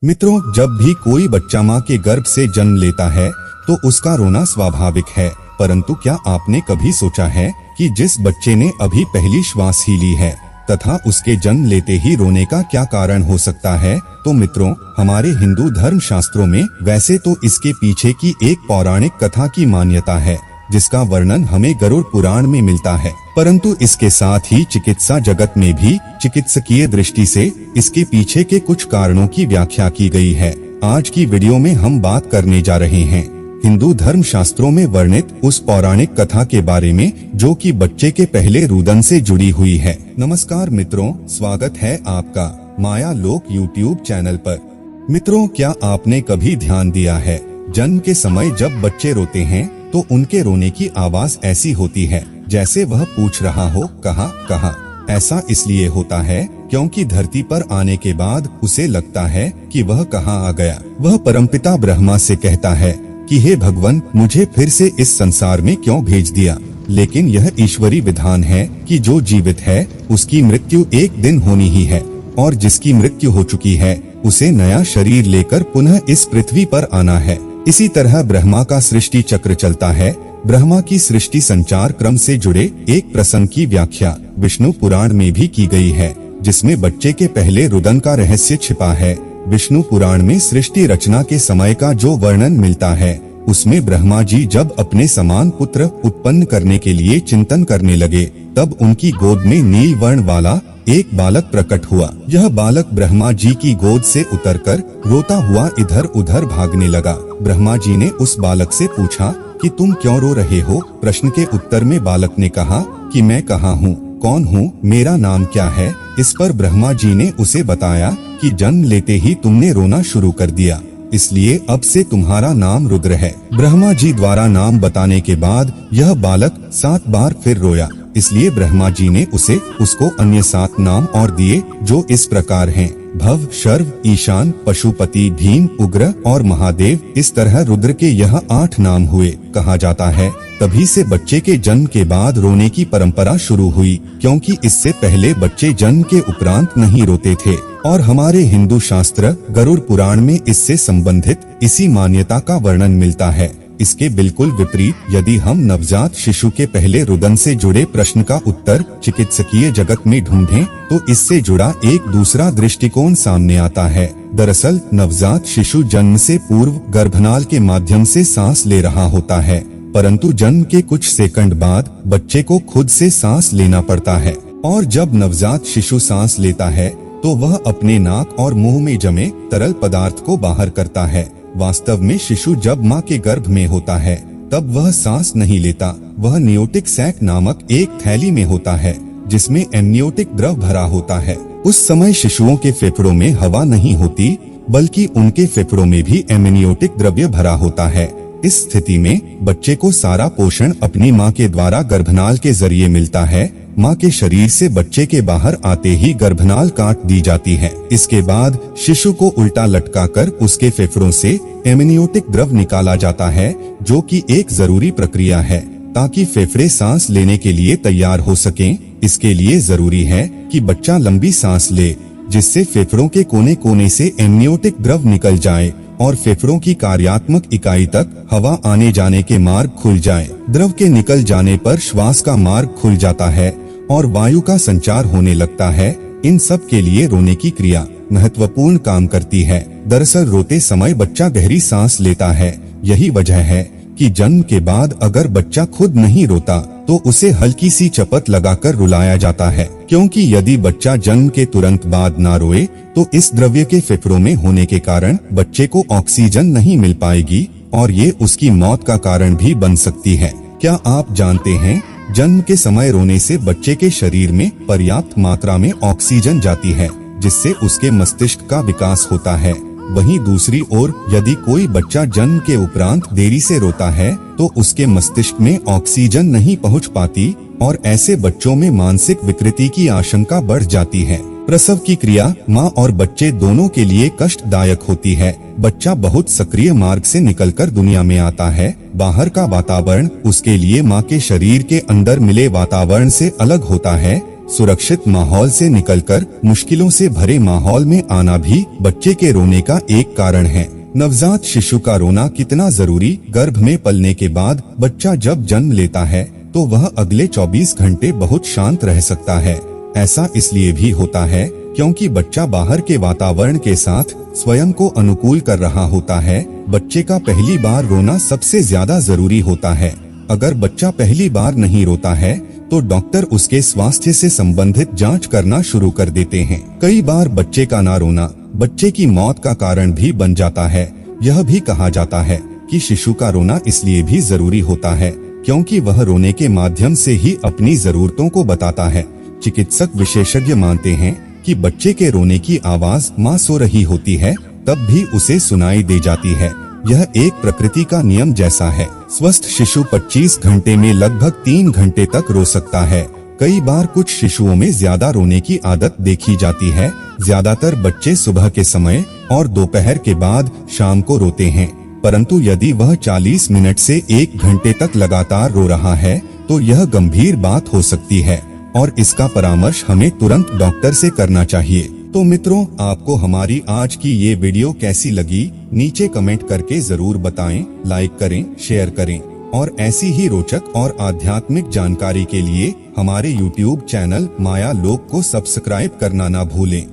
मित्रों, जब भी कोई बच्चा माँ के गर्भ से जन्म लेता है तो उसका रोना स्वाभाविक है। परंतु क्या आपने कभी सोचा है कि जिस बच्चे ने अभी पहली श्वास ही ली है तथा उसके जन्म लेते ही रोने का क्या कारण हो सकता है? तो मित्रों, हमारे हिंदू धर्म शास्त्रों में वैसे तो इसके पीछे की एक पौराणिक कथा की मान्यता है, जिसका वर्णन हमें गरुड़ पुराण में मिलता है। परंतु इसके साथ ही चिकित्सा जगत में भी चिकित्सकीय दृष्टि से इसके पीछे के कुछ कारणों की व्याख्या की गई है। आज की वीडियो में हम बात करने जा रहे हैं हिंदू धर्म शास्त्रों में वर्णित उस पौराणिक कथा के बारे में, जो कि बच्चे के पहले रुदन से जुड़ी हुई है। नमस्कार मित्रों, स्वागत है आपका माया लोक यूट्यूब चैनल पर। मित्रों, क्या आपने कभी ध्यान दिया है, जन्म के समय जब बच्चे रोते हैं तो उनके रोने की आवाज ऐसी होती है जैसे वह पूछ रहा हो, कहाँ कहाँ। ऐसा इसलिए होता है क्योंकि धरती पर आने के बाद उसे लगता है कि वह कहाँ आ गया। वह परमपिता ब्रह्मा से कहता है कि हे भगवान, मुझे फिर से इस संसार में क्यों भेज दिया। लेकिन यह ईश्वरी विधान है कि जो जीवित है उसकी मृत्यु एक दिन होनी ही है, और जिसकी मृत्यु हो चुकी है उसे नया शरीर लेकर पुनः इस पृथ्वी पर आना है। इसी तरह ब्रह्मा का सृष्टि चक्र चलता है। ब्रह्मा की सृष्टि संचार क्रम से जुड़े एक प्रसंग की व्याख्या विष्णु पुराण में भी की गई है, जिसमें बच्चे के पहले रुदन का रहस्य छिपा है। विष्णु पुराण में सृष्टि रचना के समय का जो वर्णन मिलता है, उसमें ब्रह्मा जी जब अपने समान पुत्र उत्पन्न करने के लिए चिंतन करने लगे, तब उनकी गोद में नील वर्ण वाला एक बालक प्रकट हुआ। यह बालक ब्रह्मा जी की गोद से उतरकर रोता हुआ इधर उधर भागने लगा। ब्रह्मा जी ने उस बालक से पूछा कि तुम क्यों रो रहे हो? प्रश्न के उत्तर में बालक ने कहा कि मैं कहाँ हूँ, कौन हूँ, मेरा नाम क्या है? इस पर ब्रह्मा जी ने उसे बताया कि जन्म लेते ही तुमने रोना शुरू कर दिया, इसलिए अब से तुम्हारा नाम रुद्र है। ब्रह्मा जी द्वारा नाम बताने के बाद यह बालक 7 बार फिर रोया, इसलिए ब्रह्मा जी ने उसको अन्य 7 नाम और दिए, जो इस प्रकार हैं: भव, शर्व, ईशान, पशुपति, भीम, उग्र और महादेव। इस तरह रुद्र के यह 8 नाम हुए। कहा जाता है तभी से बच्चे के जन्म के बाद रोने की परंपरा शुरू हुई, क्योंकि इससे पहले बच्चे जन्म के उपरांत नहीं रोते थे। और हमारे हिंदू शास्त्र गरुड़ पुराण में इससे संबंधित इसी मान्यता का वर्णन मिलता है। इसके बिल्कुल विपरीत यदि हम नवजात शिशु के पहले रुदन से जुड़े प्रश्न का उत्तर चिकित्सकीय जगत में ढूंढें, तो इससे जुड़ा एक दूसरा दृष्टिकोण सामने आता है। दरअसल नवजात शिशु जन्म से पूर्व गर्भनाल के माध्यम से सांस ले रहा होता है, परंतु जन्म के कुछ सेकंड बाद बच्चे को खुद से सांस लेना पड़ता है। और जब नवजात शिशु सांस लेता है तो वह अपने नाक और मुंह में जमे तरल पदार्थ को बाहर करता है। वास्तव में शिशु जब माँ के गर्भ में होता है तब वह सांस नहीं लेता। वह नियोटिक सैक नामक एक थैली में होता है, जिसमें एमनियोटिक द्रव भरा होता है। उस समय शिशुओं के फेफड़ों में हवा नहीं होती, बल्कि उनके फेफड़ों में भी एमनियोटिक द्रव्य भरा होता है। इस स्थिति में बच्चे को सारा पोषण अपनी माँ के द्वारा गर्भनाल के जरिए मिलता है। माँ के शरीर से बच्चे के बाहर आते ही गर्भनाल काट दी जाती है। इसके बाद शिशु को उल्टा लटकाकर उसके फेफड़ों से एमनियोटिक द्रव निकाला जाता है, जो कि एक जरूरी प्रक्रिया है ताकि फेफड़े सांस लेने के लिए तैयार हो सकें। इसके लिए जरूरी है कि बच्चा लंबी सांस ले, जिससे फेफड़ों के कोने कोने से एमनियोटिक द्रव निकल जाए और फेफड़ों की कार्यात्मक इकाई तक हवा आने जाने के मार्ग खुल जाए। द्रव के निकल जाने पर श्वास का मार्ग खुल जाता है और वायु का संचार होने लगता है। इन सब के लिए रोने की क्रिया महत्वपूर्ण काम करती है। दरअसल रोते समय बच्चा गहरी सांस लेता है। यही वजह है कि जन्म के बाद अगर बच्चा खुद नहीं रोता तो उसे हल्की सी चपत लगाकर रुलाया जाता है, क्योंकि यदि बच्चा जन्म के तुरंत बाद ना रोए तो इस द्रव्य के फेफड़ों में होने के कारण बच्चे को ऑक्सीजन नहीं मिल पाएगी और ये उसकी मौत का कारण भी बन सकती है। क्या आप जानते हैं, जन्म के समय रोने से बच्चे के शरीर में पर्याप्त मात्रा में ऑक्सीजन जाती है, जिससे उसके मस्तिष्क का विकास होता है। वहीं दूसरी ओर यदि कोई बच्चा जन्म के उपरांत देरी से रोता है तो उसके मस्तिष्क में ऑक्सीजन नहीं पहुंच पाती और ऐसे बच्चों में मानसिक विकृति की आशंका बढ़ जाती है। प्रसव की क्रिया माँ और बच्चे दोनों के लिए कष्टदायक होती है। बच्चा बहुत सक्रिय मार्ग से निकलकर दुनिया में आता है। बाहर का वातावरण उसके लिए माँ के शरीर के अंदर मिले वातावरण से अलग होता है। सुरक्षित माहौल से निकलकर मुश्किलों से भरे माहौल में आना भी बच्चे के रोने का एक कारण है। नवजात शिशु का रोना कितना जरूरी। गर्भ में पलने के बाद बच्चा जब जन्म लेता है तो वह अगले 24 घंटे बहुत शांत रह सकता है। ऐसा इसलिए भी होता है क्योंकि बच्चा बाहर के वातावरण के साथ स्वयं को अनुकूल कर रहा होता है। बच्चे का पहली बार रोना सबसे ज्यादा जरूरी होता है। अगर बच्चा पहली बार नहीं रोता है तो डॉक्टर उसके स्वास्थ्य से संबंधित जांच करना शुरू कर देते हैं। कई बार बच्चे का ना रोना बच्चे की मौत का कारण भी बन जाता है। यह भी कहा जाता है कि शिशु का रोना इसलिए भी जरूरी होता है क्योंकि वह रोने के माध्यम से ही अपनी जरूरतों को बताता है। चिकित्सक विशेषज्ञ मानते हैं कि बच्चे के रोने की आवाज माँ सो रही होती है तब भी उसे सुनाई दे जाती है। यह एक प्रकृति का नियम जैसा है। स्वस्थ शिशु 25 घंटे में लगभग 3 घंटे तक रो सकता है। कई बार कुछ शिशुओं में ज्यादा रोने की आदत देखी जाती है। ज्यादातर बच्चे सुबह के समय और दोपहर के बाद शाम को रोते हैं, परंतु यदि वह 40 मिनट से 1 घंटे तक लगातार रो रहा है तो यह गंभीर बात हो सकती है और इसका परामर्श हमें तुरंत डॉक्टर से करना चाहिए। तो मित्रों, आपको हमारी आज की ये वीडियो कैसी लगी नीचे कमेंट करके जरूर बताएं। लाइक करें, शेयर करें और ऐसी ही रोचक और आध्यात्मिक जानकारी के लिए हमारे YouTube चैनल माया लोक को सब्सक्राइब करना ना भूलें।